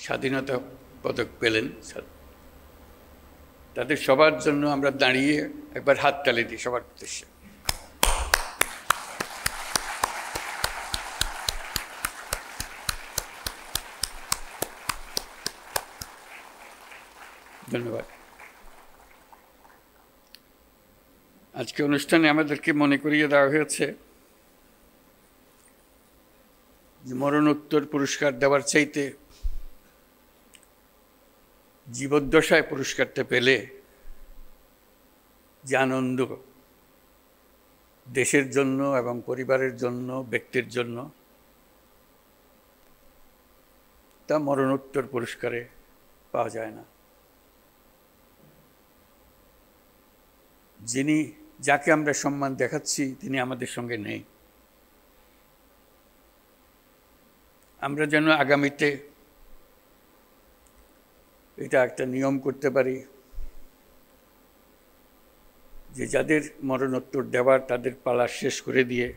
স্বাধীনতা পদক পেলেন, তাদের সবার জন্য আমরা দাঁড়িয়ে একবার হাততালি দিই সবার উদ্দেশ্যে। ধন্যবাদ। আজকে অনুষ্ঠানে আমাদেরকে মনে করিয়ে দেওয়া হয়েছে যে মরণোত্তর পুরস্কার দেওয়ার চাইতে জীবদ্দশায় পুরস্কারটা পেলে যে আনন্দ দেশের জন্য এবং পরিবারের জন্য, ব্যক্তির জন্য, তা মরণোত্তর পুরস্কারে পাওয়া যায় না। যাকে আমরা সম্মান দেখাচ্ছি তিনি আমাদের সঙ্গে নেই। আমরা যেন আগামীতে এটা একটা নিয়ম করতে পারি যে যাদের মরণোত্তর দেওয়ার তাদের পালা শেষ করে দিয়ে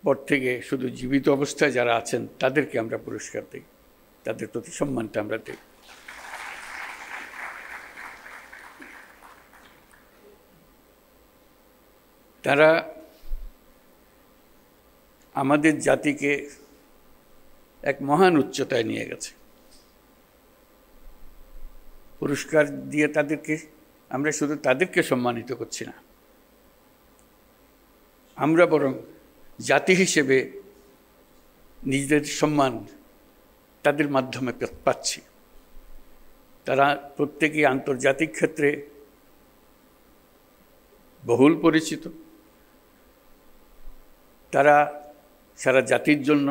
পর থেকে শুধু জীবিত অবস্থায় যারা আছেন তাদেরকে আমরা পুরস্কার দিই, তাদের প্রতি সম্মানটা আমরা দিই। তারা আমাদের জাতিকে এক মহান উচ্চতায় নিয়ে গেছে। পুরস্কার দিয়ে আমরা শুধু তাদেরকে সম্মানিত করছি না, আমরা বরং জাতি হিসেবে নিজেদের সম্মান তাদের মাধ্যমে পাচ্ছি। তারা প্রত্যেকেই আন্তর্জাতিক ক্ষেত্রে বহুল পরিচিত। তারা সারা জাতির জন্য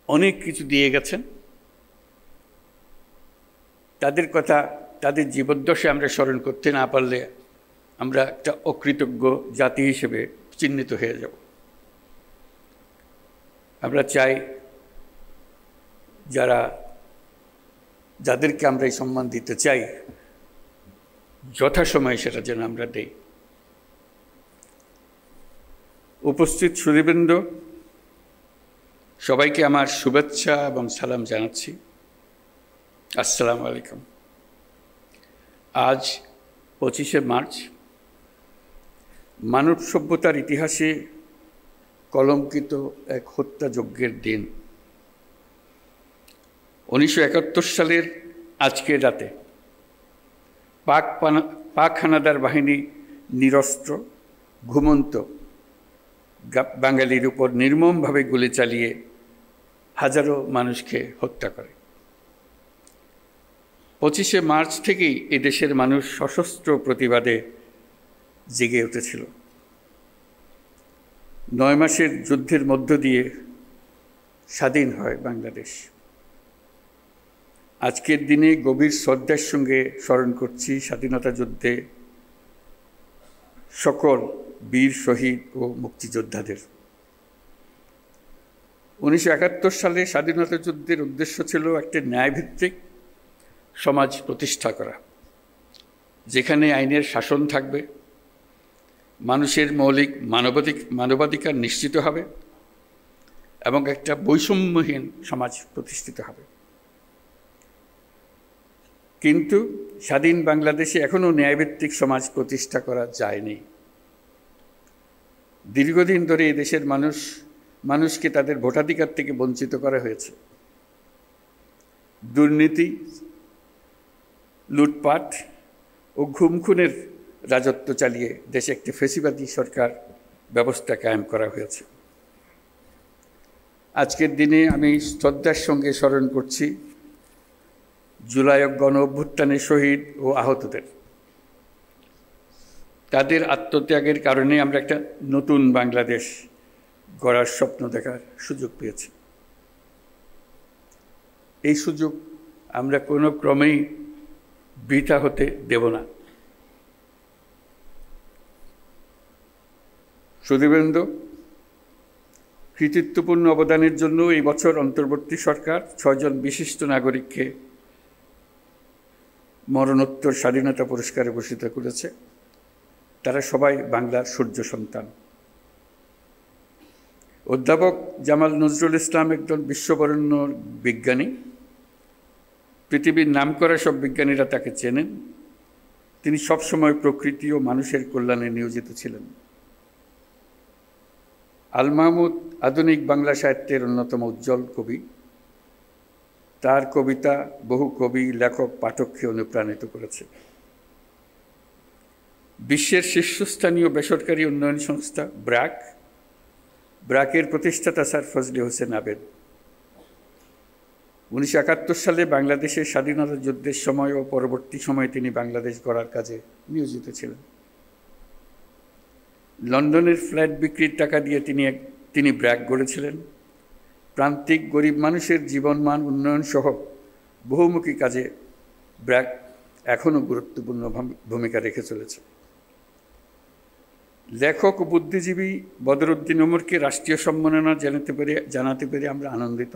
অনেক কিছু দিয়ে গেছেন। তাদের কথা, তাদের জীবদ্দশায় আমরা স্মরণ করতে না পারলে আমরা একটা অকৃতজ্ঞ জাতি হিসেবে চিহ্নিত হয়ে যাব। আমরা চাই যাদেরকে আমরা এই সম্মান দিতে চাই যথাসময়ে সেটা যেন আমরা দেই। উপস্থিত সুধীবৃন্দ, সবাইকে আমার শুভেচ্ছা এবং সালাম জানাচ্ছি। আসসালামু আলাইকুম। আজ 25শে মার্চ মানব সভ্যতার ইতিহাসে কলঙ্কিত এক হত্যাযজ্ঞের দিন। 1971 সালের আজকের রাতে পাক হানাদার বাহিনী নিরস্ত্র ঘুমন্ত বাঙালির উপর নির্মমভাবে গুলি চালিয়ে হাজারো মানুষকে হত্যা করে। 25শে মার্চ থেকেই এদেশের মানুষ সশস্ত্র প্রতিবাদে জেগে উঠেছিল। 9 মাসের যুদ্ধের মধ্য দিয়ে স্বাধীন হয় বাংলাদেশ। আজকের দিনে গভীর শ্রদ্ধার সঙ্গে স্মরণ করছি স্বাধীনতা যুদ্ধে সকল বীর শহীদ ও মুক্তিযোদ্ধাদের। 1971 সালে স্বাধীনতা যুদ্ধের উদ্দেশ্য ছিল একটি ন্যায়ভিত্তিক সমাজ প্রতিষ্ঠা করা, যেখানে আইনের শাসন থাকবে, মানুষের মৌলিক মানবাধিকার নিশ্চিত হবে এবং একটা বৈষম্যহীন সমাজ প্রতিষ্ঠিত হবে। কিন্তু স্বাধীন বাংলাদেশে এখনও ন্যায়ভিত্তিক সমাজ প্রতিষ্ঠা করা যায়নি। দীর্ঘদিন ধরে এই দেশের মানুষকে তাদের ভোটাধিকার থেকে বঞ্চিত করা হয়েছে। দুর্নীতি, লুটপাট ও খুনের রাজত্ব চালিয়ে দেশে একটি ফ্যাসিবাদী সরকার ব্যবস্থা কায়েম করা হয়েছে। আজকের দিনে আমি শ্রদ্ধার সঙ্গে স্মরণ করছি জুলাই গণ অভ্যুত্থানের শহীদ ও আহতদের। তাদের আত্মত্যাগের কারণে আমরা একটা নতুন বাংলাদেশ গড়ার স্বপ্ন দেখার সুযোগ পেয়েছি। এই সুযোগ আমরা কোনো ক্রমেই বৃথা হতে দেব না। সুধীবৃন্দ, কৃতিত্বপূর্ণ অবদানের জন্য এই বছর অন্তর্বর্তী সরকার 6 জন বিশিষ্ট নাগরিককে মরণোত্তর স্বাধীনতা পুরস্কারে ভূষিত করেছে। তারা সবাই বাংলার সূর্য সন্তান। অধ্যাপক জামাল নজরুল ইসলাম একজন বিশ্ববরেণ্য বিজ্ঞানী। পৃথিবীর নামকরা সব বিজ্ঞানীরা তাকে চেনেন। তিনি সবসময় প্রকৃতি ও মানুষের কল্যাণে নিয়োজিত ছিলেন। আল মাহমুদ আধুনিক বাংলা সাহিত্যের অন্যতম উজ্জ্বল কবি। তার কবিতা বহু কবি, লেখক, পাঠককে অনুপ্রাণিত করেছে। বিশ্বের শীর্ষস্থানীয় বেসরকারি উন্নয়ন সংস্থা ব্র্যাকের প্রতিষ্ঠাতা স্যার ফজলে হোসেন আবেদ 1971 সালে বাংলাদেশের স্বাধীনতা যুদ্ধের সময় ও পরবর্তী সময়ে তিনি বাংলাদেশ গড়ার কাজে নিয়োজিত ছিলেন। লন্ডনের ফ্ল্যাট বিক্রির টাকা দিয়ে তিনি ব্র্যাক গড়েছিলেন। প্রান্তিক গরিব মানুষের জীবনমান উন্নয়ন সহ বহুমুখী কাজে ব্র্যাক এখনও গুরুত্বপূর্ণ ভূমিকা রেখে চলেছে। লেখক ও বুদ্ধিজীবী বদরুদ্দিন ওমরকে রাষ্ট্রীয় সম্মাননা জানাতে পেরে আমরা আনন্দিত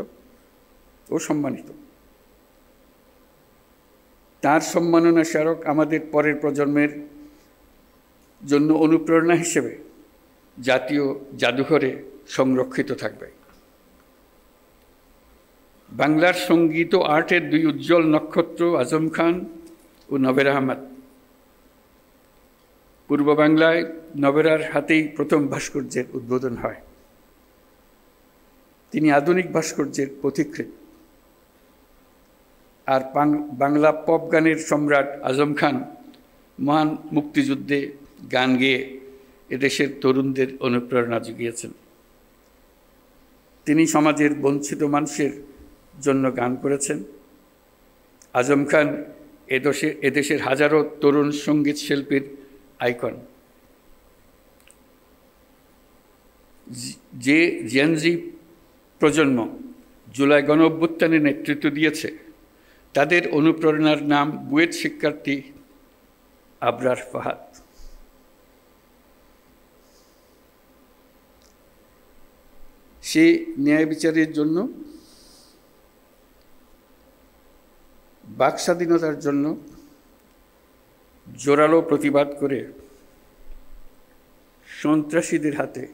ও সম্মানিত। তার সম্মাননা স্মারক আমাদের পরের প্রজন্মের জন্য অনুপ্রেরণা হিসেবে জাতীয় জাদুঘরে সংরক্ষিত থাকবে। বাংলার সঙ্গীত ও আর্টের দুই উজ্জ্বল নক্ষত্র আজম খান ও নবের আহমদ। পূর্ব বাংলায় নবেরার হাতেই প্রথম ভাস্কর্যের উদ্বোধন হয়। তিনি আধুনিক ভাস্কর্যের পথিকৃৎ। আর বাংলা পপ গানের সম্রাট আজম খান মহান মুক্তিযুদ্ধে গান গেয়ে এদেশের তরুণদের অনুপ্রেরণা জুগিয়েছেন। তিনি সমাজের বঞ্চিত মানুষের জন্য গান করেছেন। আজম খান এদেশের হাজারো তরুণ সঙ্গীত শিল্পীর আইকন। যে জেনজি প্রজন্ম জুলাই গণ অভ্যুত্থানে নেতৃত্ব দিয়েছে, তাদের অনুপ্রেরণার নাম বুয়েট শিক্ষার্থী আবরার ফাহাদ। সে ন্যায় বিচারের জন্য, বাক স্বাধীনতার জন্য জোরালো প্রতিবাদ করে সন্ত্রাসীদের হাতে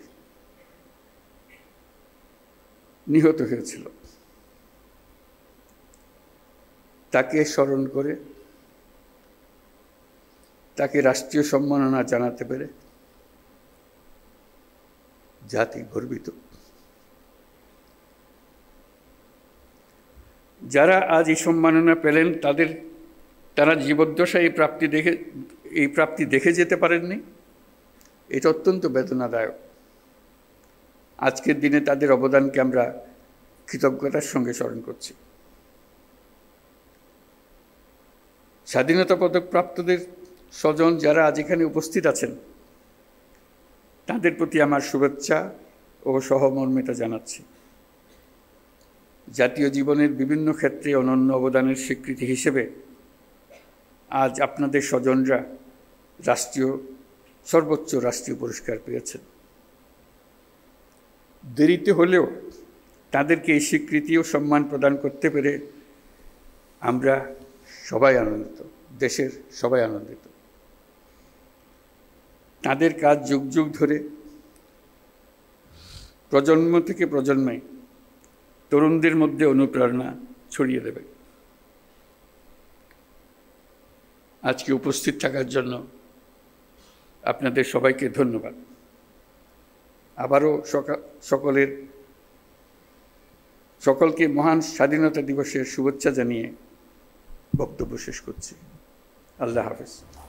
নিহত হয়েছিল। তাকে স্মরণ করে, তাকে রাষ্ট্রীয় সম্মাননা জানাতে পেরে জাতি গর্বিত। যারা আজ এই সম্মাননা পেলেন তারা জীবদ্দশায় এই প্রাপ্তি দেখে যেতে পারেননি। এটা অত্যন্ত বেদনাদায়ক। আজকের দিনে তাদের অবদানকে আমরা কৃতজ্ঞতার সঙ্গে স্মরণ করছি। স্বাধীনতা পদক প্রাপ্তদের স্বজন যারা আজ এখানে উপস্থিত আছেন, তাদের প্রতি আমার শুভেচ্ছা ও সহমর্মিতা জানাচ্ছি। জাতীয় জীবনের বিভিন্ন ক্ষেত্রে অনন্য অবদানের স্বীকৃতি হিসেবে আজ আপনাদের স্বজনরা সর্বোচ্চ রাষ্ট্রীয় পুরস্কার পেয়েছেন। দেরিতে হলেও তাদেরকে এই স্বীকৃতি ও সম্মান প্রদান করতে পেরে আমরা সবাই আনন্দিত, দেশের সবাই আনন্দিত। তাদের কাজ যুগ যুগ ধরে প্রজন্ম থেকে প্রজন্মে তরুণদের মধ্যে অনুপ্রেরণা ছড়িয়ে দেবে। আজকে উপস্থিত থাকার জন্য আপনাদের সবাইকে ধন্যবাদ। আবারও সকলকে মহান স্বাধীনতা দিবসের শুভেচ্ছা জানিয়ে বক্তব্য শেষ করছি। আল্লাহ হাফেজ।